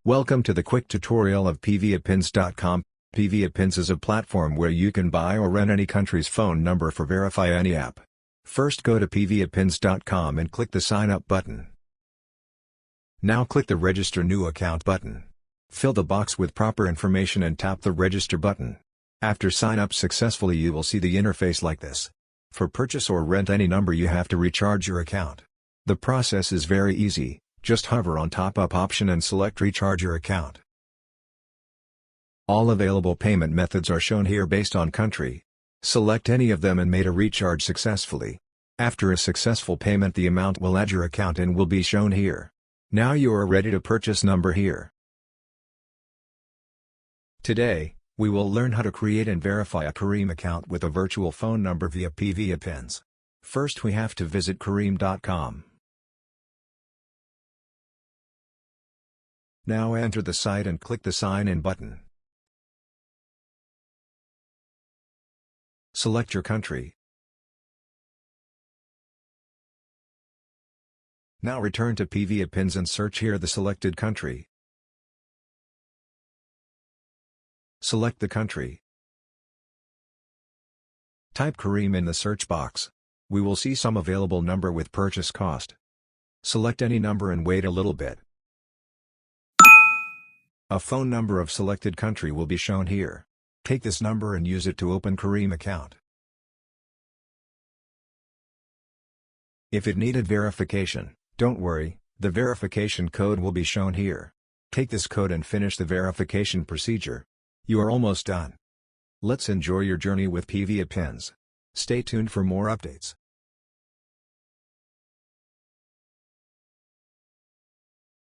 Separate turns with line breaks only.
Welcome to the quick tutorial of PVAPins.com. PVAPins is a platform where you can buy or rent any country's phone number for verify any app. First go to PVAPins.com and click the sign up button. Now click the register new account button. Fill the box with proper information and tap the register button. After sign up successfully you will see the interface like this. For purchase or rent any number you have to recharge your account. The process is very easy. Just hover on top up option and select recharge your account. All available payment methods are shown here based on country. Select any of them and made a recharge successfully. After a successful payment the amount will add your account and will be shown here. Now you are ready to purchase number here. Today, we will learn how to create and verify a Careem account with a virtual phone number via PVAPins. First we have to visit Careem.com. Now enter the site and click the sign in button. Select your country. Now return to PVAPins and search here the selected country. Select the country. Type Careem in the search box. We will see some available number with purchase cost. Select any number and wait a little bit. A phone number of selected country will be shown here. Take this number and use it to open Careem account. If it needed verification, don't worry, the verification code will be shown here. Take this code and finish the verification procedure. You are almost done. Let's enjoy your journey with PVAPins. Stay tuned for more updates.